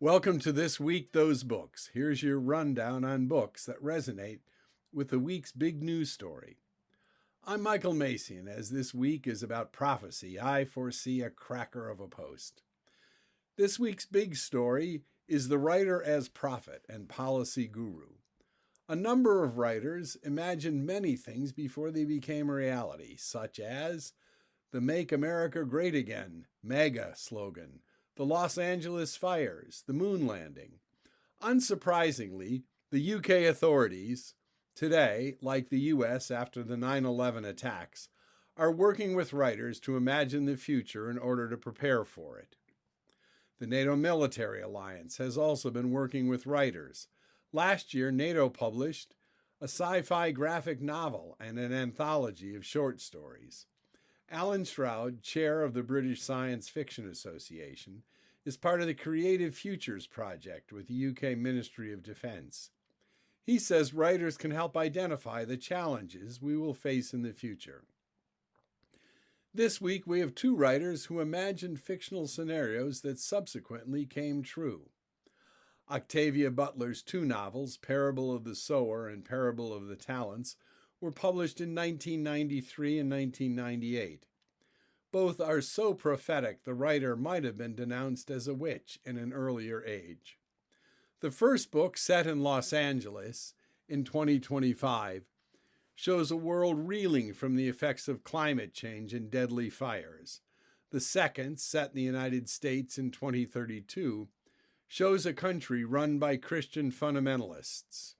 Welcome to This Week, Those Books. Here's your rundown on books that resonate with the week's big news story. I'm Michael Macy, and as this week is about prophecy, I foresee a cracker of a post. This week's big story is the writer as prophet and policy guru. A number of writers imagined many things before they became a reality, such as the Make America Great Again, MAGA slogan, the Los Angeles fires, the moon landing. Unsurprisingly, the UK authorities, today, like the US after the 9/11 attacks, are working with writers to imagine the future in order to prepare for it. The NATO Military Alliance has also been working with writers. Last year, NATO published a sci-fi graphic novel and an anthology of short stories. Alan Shroud, chair of the British Science Fiction Association, is part of the Creative Futures Project with the UK Ministry of Defence. He says writers can help identify the challenges we will face in the future. This week, we have two writers who imagined fictional scenarios that subsequently came true. Octavia Butler's two novels, Parable of the Sower and Parable of the Talents, were published in 1993 and 1998. Both are so prophetic the writer might have been denounced as a witch in an earlier age. The first book, set in Los Angeles in 2025, shows a world reeling from the effects of climate change and deadly fires. The second, set in the United States in 2032, shows a country run by Christian fundamentalists.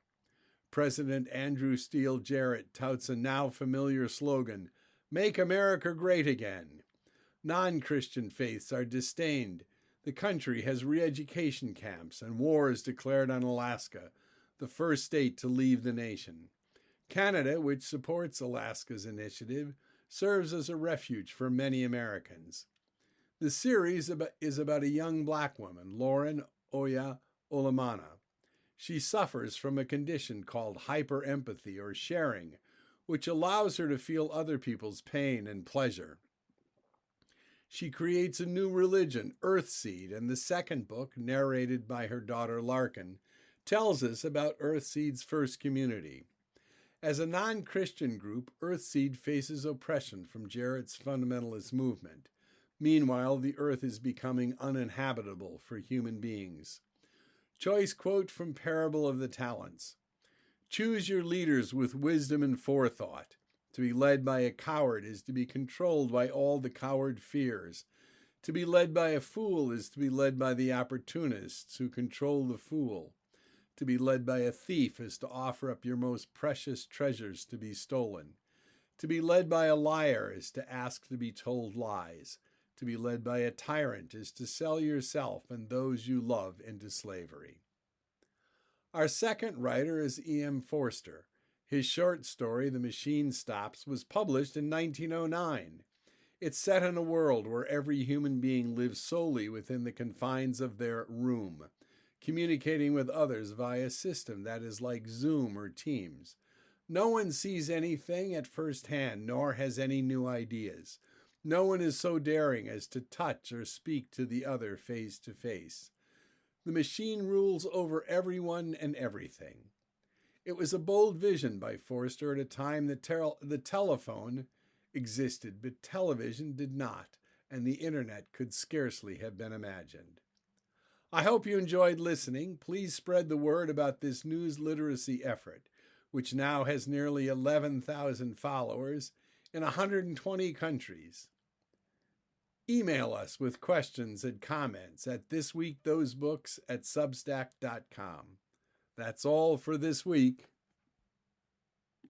President Andrew Steele Jarrett touts a now familiar slogan, "Make America Great Again." Non-Christian faiths are disdained. The country has re-education camps and wars declared on Alaska, the first state to leave the nation. Canada, which supports Alaska's initiative, serves as a refuge for many Americans. The series is about a young black woman, Lauren Oya Olamana. She suffers from a condition called hyperempathy or sharing, which allows her to feel other people's pain and pleasure. She creates a new religion, Earthseed, and the second book, narrated by her daughter Larkin, tells us about Earthseed's first community. As a non-Christian group, Earthseed faces oppression from Jarrett's fundamentalist movement. Meanwhile, the earth is becoming uninhabitable for human beings. Choice quote from Parable of the Talents. Choose your leaders with wisdom and forethought. To be led by a coward is to be controlled by all the coward fears. To be led by a fool is to be led by the opportunists who control the fool. To be led by a thief is to offer up your most precious treasures to be stolen. To be led by a liar is to ask to be told lies. To be led by a tyrant is to sell yourself and those you love into slavery. Our second writer is E.M. Forster. His short story, The Machine Stops, was published in 1909. It's set in a world where every human being lives solely within the confines of their room, communicating with others via a system that is like Zoom or Teams. No one sees anything at first hand, nor has any new ideas. No one is so daring as to touch or speak to the other face to face. The machine rules over everyone and everything. It was a bold vision by Forster at a time that the telephone existed, but television did not, and the internet could scarcely have been imagined. I hope you enjoyed listening. Please spread the word about this news literacy effort, which now has nearly 11,000 followers in 120 countries. Email us with questions and comments at thisweekthosebooks@substack.com. That's all for this week.